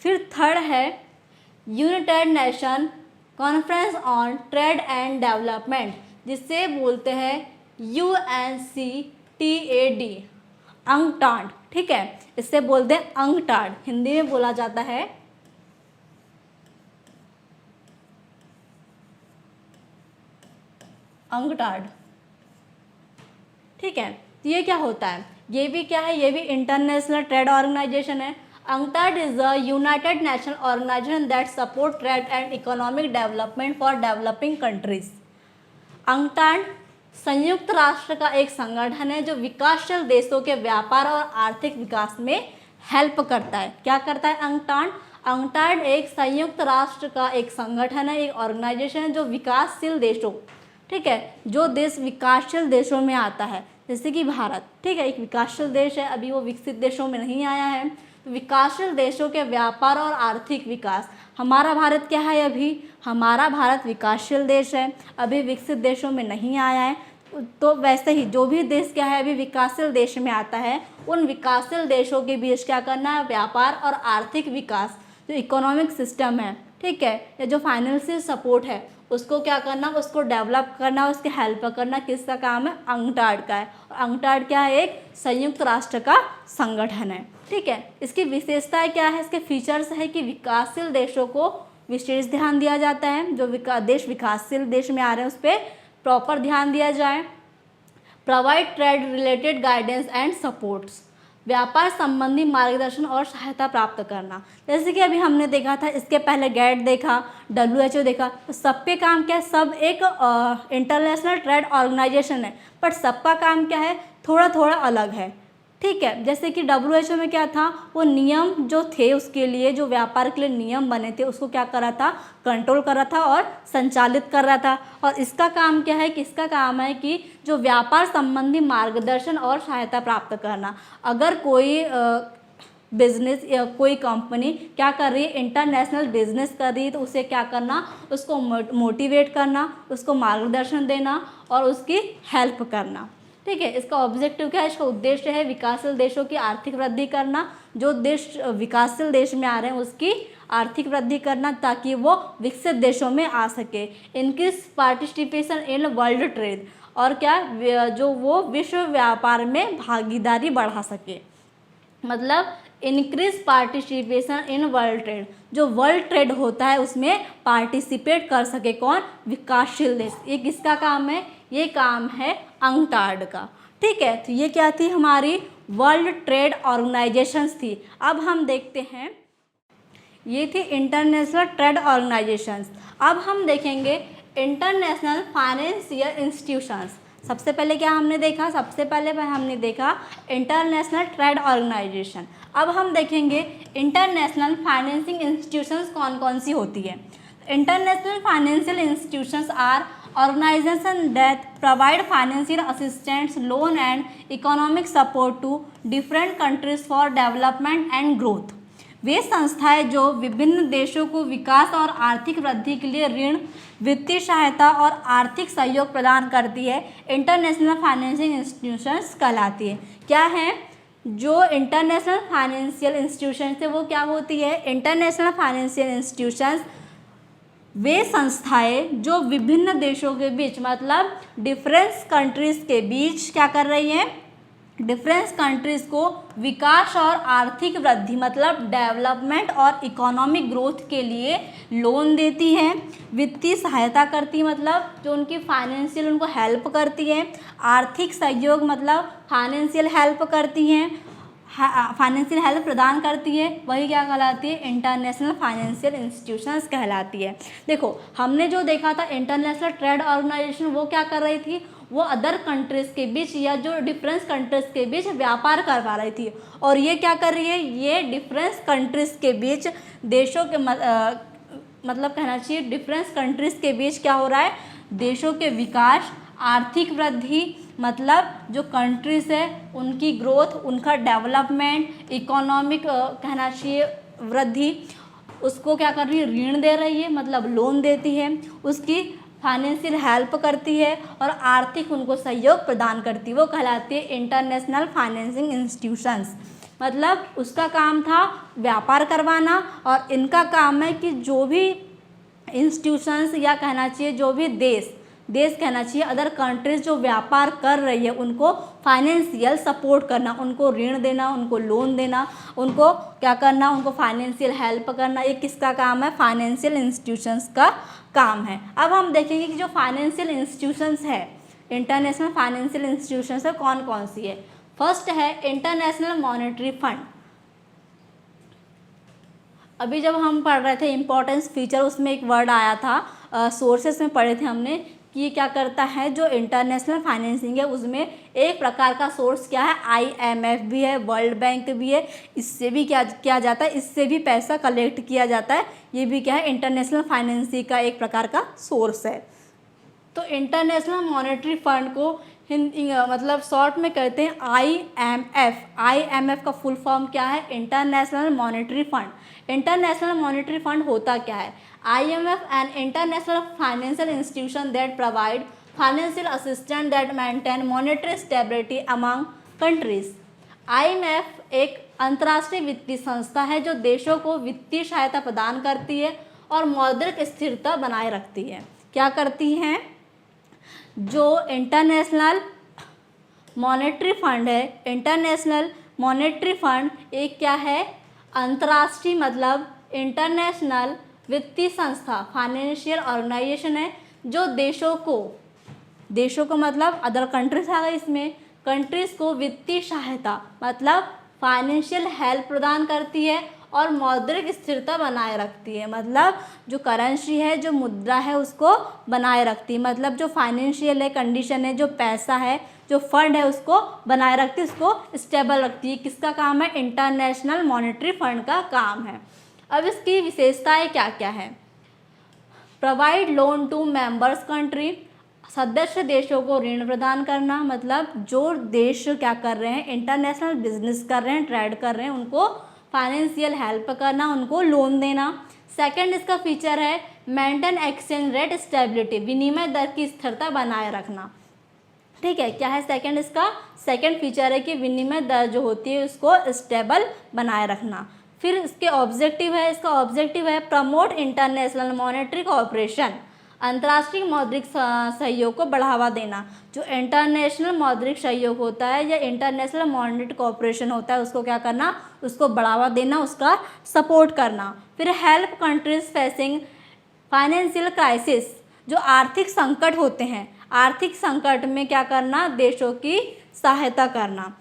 फिर थर्ड है United nation conference on trade and development, जिसे बोलते हैं UNCTAD, अंगटाड। ठीक है, इससे बोलते हैं अंगटाड, हिंदी में बोला जाता है अंगटाड। ठीक है, तो ये क्या होता है, ये भी क्या है, ये भी इंटरनेशनल ट्रेड ऑर्गेनाइजेशन है। UNCTAD is a United Nations organization that support trade and economic development for developing countries. UNCTAD संयुक्त राष्ट्र का एक संगठन है जो विकासशील देशों के व्यापार और आर्थिक विकास में हेल्प करता है। क्या करता है UNCTAD? UNCTAD एक संयुक्त राष्ट्र का एक संगठन है, एक ऑर्गेनाइजेशन है जो विकासशील देशों, ठीक है, जो देश विकासशील देशों में आता है, जैसे कि भारत, ठीक है, एक विकासशील देश है, अभी वो विकसित देशों में नहीं आया है। विकासशील देशों के व्यापार और आर्थिक विकास, हमारा भारत क्या है, अभी हमारा भारत विकासशील देश है, अभी विकसित देशों में नहीं आया है। तो वैसे ही जो भी देश क्या है, अभी विकासशील देश में आता है, उन विकासशील देशों के बीच क्या करना है, व्यापार और आर्थिक विकास, जो इकोनॉमिक सिस्टम है, ठीक है, या जो फाइनेंशियल सपोर्ट है, उसको क्या करना, उसको डेवलप करना, उसके हेल्प करना, किसका काम है, UNCTAD का है। और UNCTAD क्या है, एक संयुक्त राष्ट्र का संगठन है। ठीक है, इसकी विशेषताएं क्या है, इसके फीचर्स है कि विकासशील देशों को विशेष ध्यान दिया जाता है, जो देश विकासशील देश में आ रहे हैं उस पर प्रॉपर ध्यान दिया जाए। Provide trade related guidance and supports, व्यापार संबंधी मार्गदर्शन और सहायता प्राप्त करना। जैसे कि अभी हमने देखा था, इसके पहले गैट देखा, WHO देखा, तो सबके काम क्या है, सब एक इंटरनेशनल ट्रेड ऑर्गेनाइजेशन है, बट सबका काम क्या है, थोड़ा थोड़ा अलग है। ठीक है, जैसे कि WHO में क्या था, वो नियम जो थे उसके लिए, जो व्यापार के लिए नियम बने थे, उसको क्या कर रहा था, कंट्रोल कर रहा था और संचालित कर रहा था। और इसका काम क्या है, किसका काम है कि जो व्यापार संबंधी मार्गदर्शन और सहायता प्राप्त करना। अगर कोई बिजनेस या कोई कंपनी क्या कर रही है, इंटरनेशनल बिजनेस कर रही है, तो उसे क्या करना, उसको मोटिवेट करना, उसको मार्गदर्शन देना और उसकी हेल्प करना। ठीक है, इसका ऑब्जेक्टिव क्या है, इसका उद्देश्य है विकासशील देशों की आर्थिक वृद्धि करना, जो देश विकासशील देश में आ रहे हैं उसकी आर्थिक वृद्धि करना, ताकि वो विकसित देशों में आ सके। Increase participation in world trade, और क्या, जो वो विश्व व्यापार में भागीदारी बढ़ा सके। मतलब increase participation in world trade, जो वर्ल्ड ट्रेड होता है उसमें पार्टिसिपेट कर सके कौन, विकासशील देश। ये किसका काम है, ये काम है UNCTAD का। ठीक है, तो ये क्या थी, हमारी वर्ल्ड ट्रेड ऑर्गेनाइजेशंस थी। अब हम देखते हैं, ये थी इंटरनेशनल ट्रेड ऑर्गेनाइजेशंस। अब हम देखेंगे इंटरनेशनल फाइनेंशियल इंस्टीट्यूशंस। सबसे पहले क्या हमने देखा, सबसे पहले हमने देखा इंटरनेशनल ट्रेड ऑर्गेनाइजेशन। अब हम देखेंगे इंटरनेशनल फाइनेंसिंग इंस्टीट्यूशंस कौन कौन सी होती है। International financial institutions are organization that provide financial assistance, loan and economic support to different countries for development and growth. वे संस्थाएं जो विभिन्न देशों को विकास और आर्थिक वृद्धि के लिए ऋण, वित्तीय सहायता और आर्थिक सहयोग प्रदान करती है, इंटरनेशनल फाइनेंशियल इंस्टीट्यूशंस कहलाती है। क्या है? जो इंटरनेशनल फाइनेंशियल इंस्टीट्यूशन है वो क्या होती है? इंटरनेशनल फाइनेंशियल इंस्टीट्यूशंस वे संस्थाएं जो विभिन्न देशों के बीच, मतलब डिफरेंस कंट्रीज के बीच क्या कर रही हैं? डिफरेंस कंट्रीज को विकास और आर्थिक वृद्धि, मतलब डेवलपमेंट और इकोनॉमिक ग्रोथ के लिए लोन देती है, वित्तीय सहायता करती है, मतलब जो उनकी फाइनेंशियल उनको हेल्प करती है, आर्थिक सहयोग मतलब फाइनेंशियल हेल्प करती हैं, फाइनेंशियल हेल्प प्रदान करती है, वही क्या कहलाती है? इंटरनेशनल फाइनेंशियल इंस्टीट्यूशंस कहलाती है। देखो, हमने जो देखा था इंटरनेशनल ट्रेड ऑर्गेनाइजेशन, वो क्या कर रही थी? वो अदर कंट्रीज़ के बीच या जो डिफरेंस कंट्रीज़ के बीच व्यापार करवा रही थी। और ये क्या कर रही है? ये डिफरेंस कंट्रीज़ के बीच देशों के मतलब कहना चाहिए डिफरेंस कंट्रीज़ के बीच क्या हो रहा है? देशों के विकास, आर्थिक वृद्धि, मतलब जो कंट्रीज़ है उनकी ग्रोथ, उनका डेवलपमेंट, इकोनॉमिक कहना चाहिए वृद्धि, उसको क्या कर रही है? ऋण दे रही है, मतलब लोन देती है, उसकी फाइनेंशियल हेल्प करती है और आर्थिक उनको सहयोग प्रदान करती है, वो कहलाती है इंटरनेशनल फाइनेंसिंग इंस्टीट्यूशंस। मतलब उसका काम था व्यापार करवाना, और इनका काम है कि जो भी इंस्टीट्यूशंस या कहना चाहिए जो भी देश कहना चाहिए अदर कंट्रीज जो व्यापार कर रही है उनको फाइनेंशियल सपोर्ट करना, उनको ऋण देना, उनको लोन देना, उनको क्या करना? उनको फाइनेंशियल हेल्प करना। ये किसका काम है? फाइनेंशियल इंस्टीट्यूशंस का काम है। अब हम देखेंगे कि जो फाइनेंशियल इंस्टीट्यूशंस है, इंटरनेशनल फाइनेंशियल इंस्टीट्यूशंस है, कौन कौन सी है? फर्स्ट है इंटरनेशनल मॉनेटरी फंड। अभी जब हम पढ़ रहे थे इम्पोर्टेंस फीचर, उसमें एक वर्ड आया था, सोर्सेस में पढ़े थे हमने कि ये क्या करता है? जो इंटरनेशनल फाइनेंसिंग है उसमें एक प्रकार का सोर्स क्या है? IMF भी है, वर्ल्ड बैंक भी है, इससे भी क्या किया जाता है? इससे भी पैसा कलेक्ट किया जाता है। ये भी क्या है? इंटरनेशनल फाइनेंसिंग का एक प्रकार का सोर्स है। तो इंटरनेशनल मॉनेटरी फंड को हिंदी मतलब शॉर्ट में कहते हैं IMF। IMF का फुल फॉर्म क्या है? International monetary fund. International monetary fund होता क्या है? IMF an international financial institution that provide financial assistance that maintain monetary stability among countries. IMF एक अंतर्राष्ट्रीय वित्तीय संस्था है जो देशों को वित्तीय सहायता प्रदान करती है और मौद्रिक स्थिरता बनाए रखती है। क्या करती हैं? जो इंटरनेशनल मॉनेटरी फंड है, इंटरनेशनल मॉनेटरी फंड एक क्या है? अंतर्राष्ट्रीय मतलब इंटरनेशनल वित्तीय संस्था, फाइनेंशियल ऑर्गेनाइजेशन है जो देशों को मतलब अदर कंट्रीज आ गई इसमें, कंट्रीज को वित्तीय सहायता मतलब फाइनेंशियल हेल्प प्रदान करती है और मौद्रिक स्थिरता बनाए रखती है। मतलब जो करेंसी है, जो मुद्रा है, उसको बनाए रखती है। मतलब जो फाइनेंशियल है कंडीशन है, जो पैसा है, जो फंड है, उसको बनाए रखती है, उसको स्टेबल रखती है। किसका काम है? इंटरनेशनल मॉनेटरी फंड का काम है। अब इसकी विशेषताएं क्या क्या है? Provide loan to members country, सदस्य देशों को ऋण प्रदान करना, मतलब जो देश क्या कर रहे हैं? इंटरनेशनल बिजनेस कर रहे हैं, ट्रेड कर रहे हैं, उनको फाइनेंशियल हेल्प करना, उनको लोन देना। सेकंड इसका फीचर है मेंटेन एक्सचेंज रेट स्टेबिलिटी, विनिमय दर की स्थिरता बनाए रखना। ठीक है, क्या है सेकंड? इसका सेकंड फीचर है कि विनिमय दर जो होती है उसको स्टेबल बनाए रखना। फिर इसके ऑब्जेक्टिव है, इसका ऑब्जेक्टिव है प्रमोट इंटरनेशनल मॉनेटरी कोऑपरेशन, अंतर्राष्ट्रीय मौद्रिक सहयोग को बढ़ावा देना। जो इंटरनेशनल मौद्रिक सहयोग होता है या इंटरनेशनल मॉनेटरी कोऑपरेशन होता है उसको क्या करना? उसको बढ़ावा देना, उसका सपोर्ट करना। फिर help countries facing financial crisis, जो आर्थिक संकट होते हैं, आर्थिक संकट में क्या करना? देशों की सहायता करना।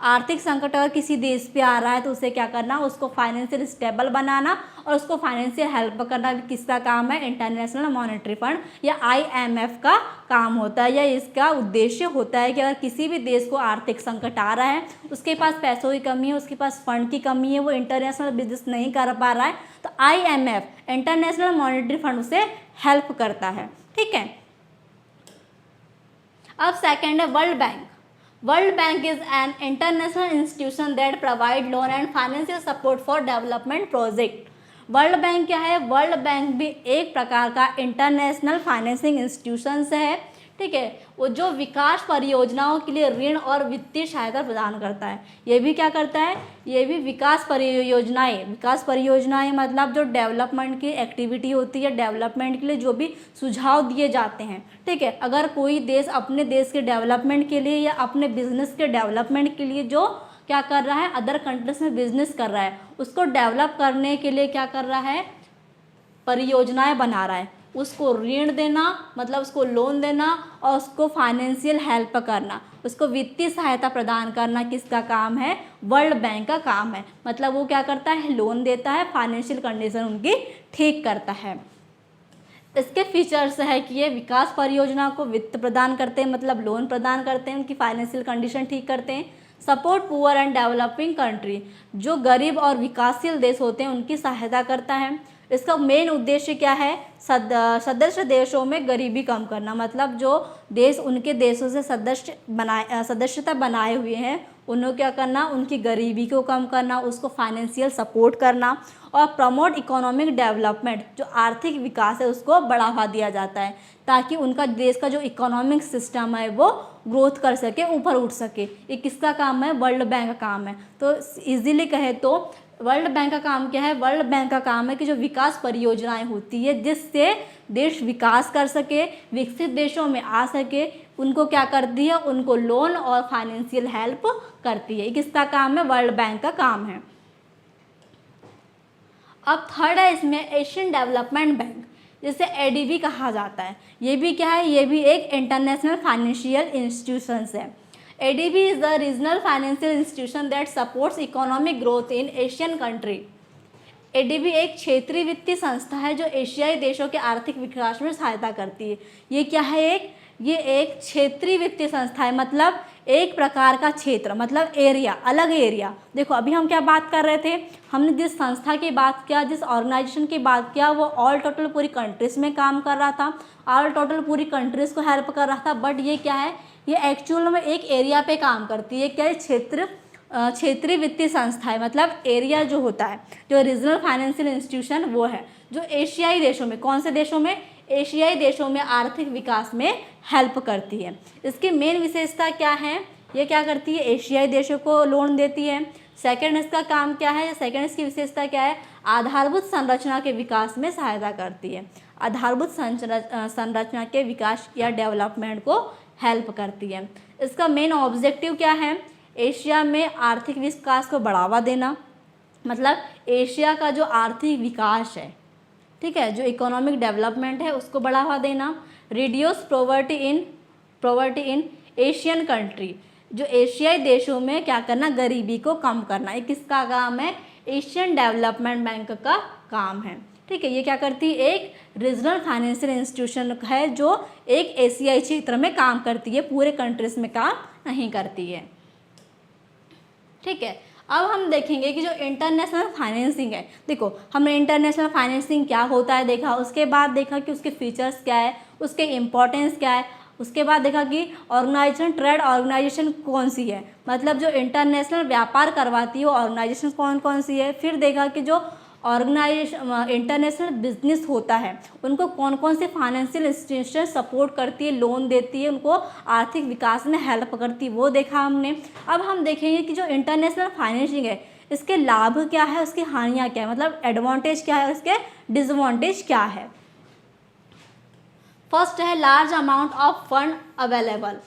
आर्थिक संकट अगर किसी देश पे आ रहा है तो उसे क्या करना, उसको फाइनेंशियल स्टेबल बनाना और उसको फाइनेंशियल हेल्प करना भी किसका काम है, इंटरनेशनल मॉनेटरी फंड या IMF का काम होता है, या इसका उद्देश्य होता है कि अगर किसी भी देश को आर्थिक संकट आ रहा है, उसके पास पैसों की कमी है, उसके पास फंड की कमी है, वो इंटरनेशनल बिजनेस नहीं कर पा रहा है, तो IMF इंटरनेशनल मॉनेटरी फंड उसे हेल्प करता है। ठीक है। अब सेकेंड है world bank. World bank is an international institution that provide loan and financial support for development project. World bank क्या है, वर्ल्ड बैंक भी एक प्रकार का इंटरनेशनल फाइनेंसिंग इंस्टीट्यूशंस है। ठीक है, वो जो विकास परियोजनाओं के लिए ऋण और वित्तीय सहायता प्रदान करता है। ये भी क्या करता है, ये भी विकास परियोजनाएं मतलब जो डेवलपमेंट की एक्टिविटी होती है, डेवलपमेंट के लिए जो भी सुझाव दिए जाते हैं। ठीक है, अगर कोई देश अपने देश के डेवलपमेंट के लिए या अपने बिजनेस के डेवलपमेंट के लिए जो क्या कर रहा है, अदर कंट्रीज में बिजनेस कर रहा है, उसको डेवलप करने के लिए क्या कर रहा है, परियोजनाएं बना रहा है, उसको ऋण देना मतलब उसको लोन देना और उसको फाइनेंशियल हेल्प करना, उसको वित्तीय सहायता प्रदान करना किसका काम है, वर्ल्ड बैंक का काम है। मतलब वो क्या करता है, लोन देता है, फाइनेंशियल कंडीशन उनकी ठीक करता है। इसके फीचर्स है कि ये विकास परियोजना को वित्त प्रदान करते हैं, मतलब लोन प्रदान करते हैं, उनकी फाइनेंशियल कंडीशन ठीक करते हैं। Support poor and developing country, जो गरीब और विकासशील देश होते हैं उनकी सहायता करता है। इसका मेन उद्देश्य क्या है, सदस्य देशों में गरीबी कम करना, मतलब जो देश उनके देशों से सदस्यता बनाए हुए हैं उन्हें क्या करना, उनकी गरीबी को कम करना, उसको फाइनेंशियल सपोर्ट करना और प्रमोट इकोनॉमिक डेवलपमेंट, जो आर्थिक विकास है उसको बढ़ावा दिया जाता है ताकि उनका देश का जो इकोनॉमिक सिस्टम है वो ग्रोथ कर सके, ऊपर उठ सके। ये किसका काम है, वर्ल्ड बैंक का काम है। तो इजीली कहे तो वर्ल्ड बैंक का काम क्या है, वर्ल्ड बैंक का काम है कि जो विकास परियोजनाएं होती है जिससे देश विकास कर सके, विकसित देशों में आ सके, उनको क्या करती है, उनको लोन और फाइनेंशियल हेल्प करती है। किसका काम है, वर्ल्ड बैंक का काम है। अब थर्ड है इसमें एशियन डेवलपमेंट बैंक, जिसे ADB कहा जाता है। ये भी क्या है, ये भी एक इंटरनेशनल फाइनेंशियल इंस्टीट्यूशंस है। ADB is the regional financial institution that supports economic growth in Asian country. ADB एक क्षेत्रीय वित्तीय संस्था है जो एशियाई देशों के आर्थिक विकास में सहायता करती है। ये क्या है, ये एक क्षेत्रीय वित्तीय संस्था है, मतलब एक प्रकार का क्षेत्र, मतलब एरिया, अलग एरिया। देखो अभी हम क्या बात कर रहे थे, हमने जिस संस्था की बात किया, जिस ऑर्गेनाइजेशन की बात किया, वो ऑल टोटल पूरी कंट्रीज में काम कर रहा था, ऑल टोटल पूरी कंट्रीज को हेल्प कर रहा था। बट ये क्या है, ये एक्चुअल में एक एरिया पे काम करती है। क्या है, क्षेत्रीय वित्तीय संस्था है, मतलब एरिया जो होता है, जो रीजनल फाइनेंशियल इंस्टीट्यूशन वो है जो एशियाई देशों में, कौन से देशों में, एशियाई देशों में आर्थिक विकास में हेल्प करती है। इसकी मेन विशेषता क्या है, ये क्या करती है, एशियाई देशों को लोन देती है। सेकंड इसका काम क्या है, सेकंड इसकी विशेषता क्या है, आधारभूत संरचना के विकास में सहायता करती है, आधारभूत संरचना के विकास या डेवलपमेंट को हेल्प करती है। इसका मेन ऑब्जेक्टिव क्या है, एशिया में आर्थिक विकास को बढ़ावा देना, मतलब एशिया का जो आर्थिक विकास है, ठीक है, जो इकोनॉमिक डेवलपमेंट है उसको बढ़ावा देना। Reduce poverty in Asian country, जो एशियाई देशों में क्या करना, गरीबी को कम करना। ये किसका काम है, एशियन डेवलपमेंट बैंक का काम है। ठीक है, ये क्या करती है, एक रीजनल फाइनेंशियल इंस्टीट्यूशन है जो एक एशियाई क्षेत्र में काम करती है, पूरे कंट्रीज में काम नहीं करती है। ठीक है, अब हम देखेंगे कि जो इंटरनेशनल फाइनेंसिंग है, देखो हमने इंटरनेशनल फाइनेंसिंग क्या होता है देखा, उसके बाद देखा कि उसके फीचर्स क्या है, उसके इम्पोर्टेंस क्या है, उसके बाद देखा कि ऑर्गेनाइजेशन, ट्रेड ऑर्गेनाइजेशन कौन सी है, मतलब जो इंटरनेशनल व्यापार करवाती है वो ऑर्गेनाइजेशन कौन कौन सी है। फिर देखा कि जो ऑर्गेनाइजेशन इंटरनेशनल बिजनेस होता है उनको कौन कौन से फाइनेंशियल इंस्टीट्यूशन सपोर्ट करती है, लोन देती है, उनको आर्थिक विकास में हेल्प करती है, वो देखा हमने। अब हम देखेंगे कि जो इंटरनेशनल फाइनेंसिंग है इसके लाभ क्या है, उसकी हानियाँ क्या है, मतलब एडवांटेज क्या है, उसके डिसएडवांटेज क्या है। फर्स्ट है large amount of fund available,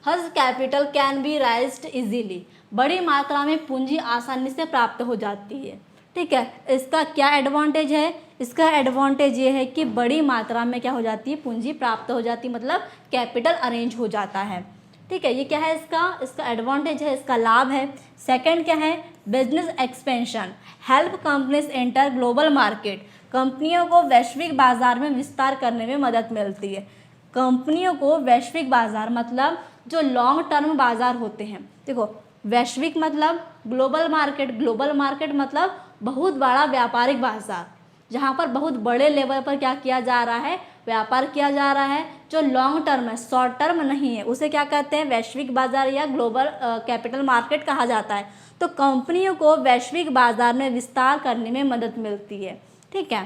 her capital can be राइज्ड easily, बड़ी मात्रा में पूंजी आसानी से प्राप्त हो जाती है। ठीक है, इसका क्या एडवांटेज है, इसका एडवांटेज ये है कि बड़ी मात्रा में क्या हो जाती है, पूंजी प्राप्त हो जाती है, मतलब कैपिटल अरेंज हो जाता है। ठीक है, ये क्या है, इसका एडवांटेज है, इसका लाभ है। सेकंड क्या है, business expansion, help companies enter global market, कंपनियों को वैश्विक बाजार में विस्तार करने में मदद मिलती है। कंपनियों को वैश्विक बाजार मतलब जो लॉन्ग टर्म बाजार होते हैं, देखो वैश्विक मतलब ग्लोबल मार्केट मतलब बहुत बड़ा व्यापारिक बाजार, जहाँ पर बहुत बड़े लेवल पर क्या किया जा रहा है, व्यापार किया जा रहा है। जो लॉन्ग टर्म है, शॉर्ट टर्म नहीं है, उसे क्या कहते हैं, वैश्विक बाजार या ग्लोबल कैपिटल मार्केट कहा जाता है। तो कंपनियों को वैश्विक बाजार में विस्तार करने में मदद मिलती है। ठीक है,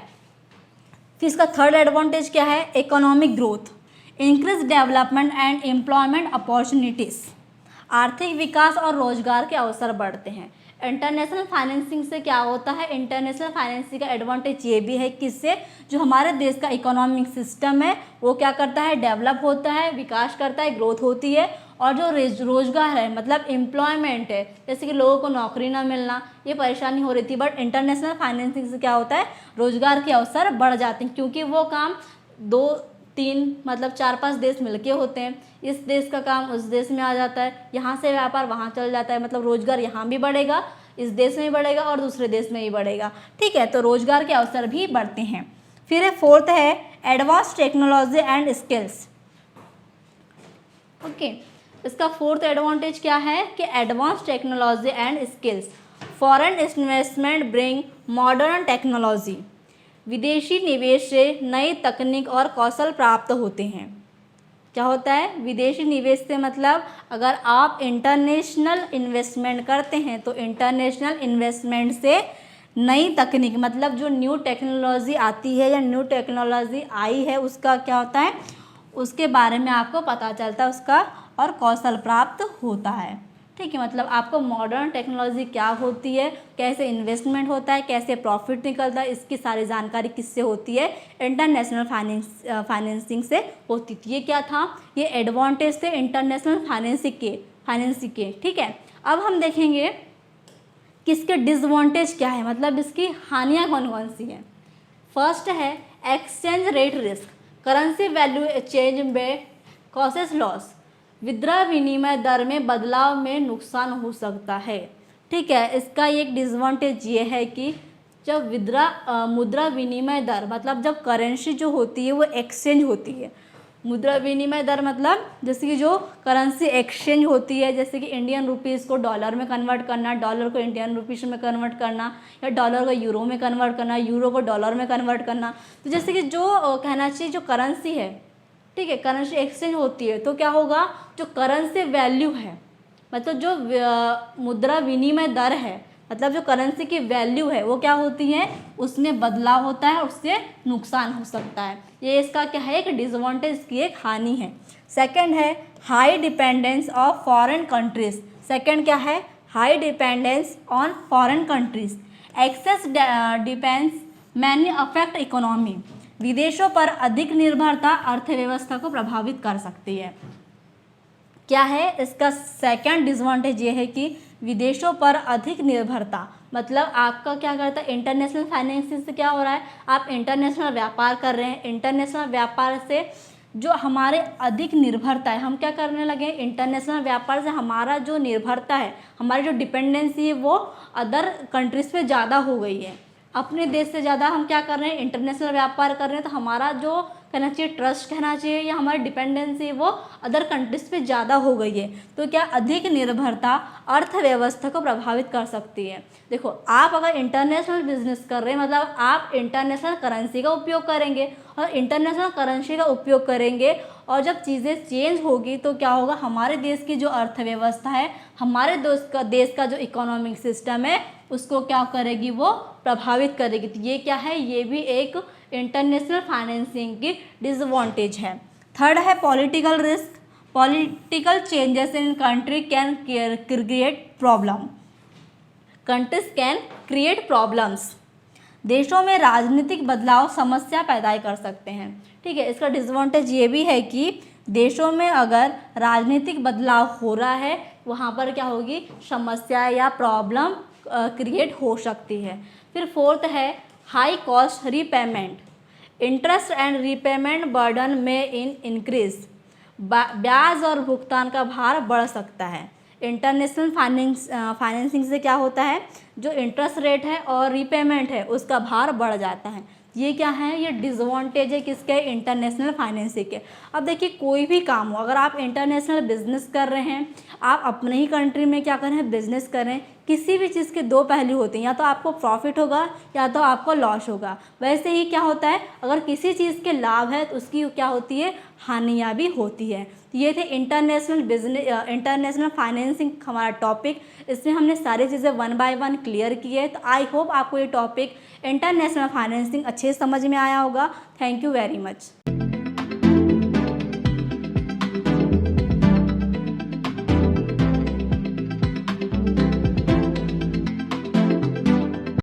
फिर इसका थर्ड एडवांटेज क्या है, economic growth, increase development and employment opportunities, आर्थिक विकास और रोजगार के अवसर बढ़ते हैं। इंटरनेशनल फाइनेंसिंग से क्या होता है, इंटरनेशनल फाइनेंसिंग का एडवांटेज ये भी है कि इससे जो हमारे देश का इकोनॉमिक सिस्टम है वो क्या करता है, डेवलप होता है, विकास करता है, ग्रोथ होती है। और जो रोजगार है मतलब एम्प्लॉयमेंट है, जैसे कि लोगों को नौकरी ना मिलना, ये परेशानी हो रही थी, बट इंटरनेशनल फाइनेंसिंग से क्या होता है, रोजगार के अवसर बढ़ जाते हैं, क्योंकि वो काम 2-3 मतलब 4-5 देश मिलके होते हैं। इस देश का काम उस देश में आ जाता है, यहाँ से व्यापार वहाँ चल जाता है, मतलब रोजगार यहाँ भी बढ़ेगा, इस देश में भी बढ़ेगा और दूसरे देश में भी बढ़ेगा। ठीक है, तो रोजगार के अवसर भी बढ़ते हैं। फिर फोर्थ है advance technology and skills. Okay, इसका फोर्थ एडवांटेज क्या है कि advance technology and skills, foreign investment bring modern technology, विदेशी निवेश से नई तकनीक और कौशल प्राप्त होते हैं। क्या होता है, विदेशी निवेश से मतलब अगर आप इंटरनेशनल इन्वेस्टमेंट करते हैं तो इंटरनेशनल इन्वेस्टमेंट से नई तकनीक मतलब जो न्यू टेक्नोलॉजी आती है या न्यू टेक्नोलॉजी आई है उसका क्या होता है, उसके बारे में आपको पता चलता है उसका और कौशल प्राप्त होता है। ठीक है, मतलब आपको मॉडर्न टेक्नोलॉजी क्या होती है, कैसे इन्वेस्टमेंट होता है, कैसे प्रॉफिट निकलता है, इसकी सारी जानकारी किससे होती है, इंटरनेशनल फाइनेंसिंग से होती थी। ये क्या था, ये एडवांटेज थे इंटरनेशनल फाइनेंसिंग के। ठीक है, अब हम देखेंगे कि इसके डिसएडवांटेज क्या है, मतलब इसकी हानियाँ कौन कौन सी हैं। फर्स्ट है exchange rate risk, currency value change में कॉसेस लॉस, मुद्रा विनिमय दर में बदलाव में नुकसान हो सकता है। ठीक है, इसका एक डिसएडवांटेज ये है कि जब मुद्रा विनिमय दर मतलब जब करेंसी जो होती है वो एक्सचेंज होती है, मुद्रा विनिमय दर मतलब जैसे कि जो करेंसी एक्सचेंज होती है, जैसे कि इंडियन रुपीज़ को डॉलर में कन्वर्ट करना, डॉलर को इंडियन रुपीज़ में कन्वर्ट करना, या डॉलर को यूरो में कन्वर्ट करना, यूरो को डॉलर में कन्वर्ट करना। तो जैसे कि जो कहना चाहिए जो करेंसी है, ठीक है, करेंसी एक्सचेंज होती है तो क्या होगा, जो करेंसी वैल्यू है मतलब जो मुद्रा विनिमय दर है मतलब जो करेंसी की वैल्यू है वो क्या होती है, उसमें बदलाव होता है, उससे नुकसान हो सकता है। ये इसका क्या है, एक डिसएडवांटेज की एक हानि है। सेकंड है high dependence of foreign countries. Second क्या है, high dependence on foreign countries, excess dependence many affect economy, विदेशों पर अधिक निर्भरता अर्थव्यवस्था को प्रभावित कर सकती है। क्या है इसका सेकंड डिसएडवांटेज ये है कि विदेशों पर अधिक निर्भरता मतलब आपका क्या करता है, इंटरनेशनल फाइनेंसिंग से क्या हो रहा है, आप इंटरनेशनल व्यापार कर रहे हैं, इंटरनेशनल व्यापार से जो हमारे अधिक निर्भरता है, हम क्या करने लगे, इंटरनेशनल व्यापार से हमारा जो निर्भरता है, हमारी जो डिपेंडेंसी है वो अदर कंट्रीज़ पे ज़्यादा हो गई है। अपने देश से ज़्यादा हम क्या कर रहे हैं, इंटरनेशनल व्यापार कर रहे हैं, तो हमारा जो कहना चाहिए ट्रस्ट कहना चाहिए या हमारी डिपेंडेंसी वो अदर कंट्रीज़ पे ज़्यादा हो गई है। तो क्या अधिक निर्भरता अर्थव्यवस्था को प्रभावित कर सकती है। देखो आप अगर इंटरनेशनल बिजनेस कर रहे हैं मतलब आप इंटरनेशनल करेंसी का उपयोग करेंगे और इंटरनेशनल करेंसी का उपयोग करेंगे और जब चीज़ें चेंज होगी तो क्या होगा, हमारे देश की जो अर्थव्यवस्था है, हमारे देश का जो इकोनॉमिक सिस्टम है उसको क्या करेगी, वो प्रभावित करेगी। तो ये क्या है, ये भी एक इंटरनेशनल फाइनेंसिंग की डिसएडवांटेज है। थर्ड है political risk, political changes in country can create problem, countries can create problems, देशों में राजनीतिक बदलाव समस्या पैदा कर सकते हैं। ठीक है, इसका डिसएडवांटेज ये भी है कि देशों में अगर राजनीतिक बदलाव हो रहा है वहाँ पर क्या होगी, समस्या या प्रॉब्लम क्रिएट हो सकती है। फिर फोर्थ है high cost repayment, interest and repayment burden में इंक्रीज, ब्याज और भुगतान का भार बढ़ सकता है। इंटरनेशनल फाइनेंसिंग से क्या होता है, जो इंटरेस्ट रेट है और रीपेमेंट है उसका भार बढ़ जाता है। ये क्या है, ये डिसएडवांटेज है किसके, इंटरनेशनल फाइनेंसिंग के। अब देखिए कोई भी काम हो, अगर आप इंटरनेशनल बिजनेस कर रहे हैं, आप अपने ही कंट्री में क्या कर रहे हैं, बिजनेस कर रहे हैं, किसी भी चीज़ के दो पहलू होते हैं, या तो आपको प्रॉफिट होगा या तो आपको लॉस होगा। वैसे ही क्या होता है, अगर किसी चीज़ के लाभ है तो उसकी क्या होती है, हानियाँ भी होती है। ये थे इंटरनेशनल फाइनेंसिंग हमारा टॉपिक। इसमें हमने सारी चीज़ें 1 बाय 1 क्लियर की है। तो आई होप आपको ये टॉपिक इंटरनेशनल फाइनेंसिंग अच्छे से समझ में आया होगा। Thank you very much.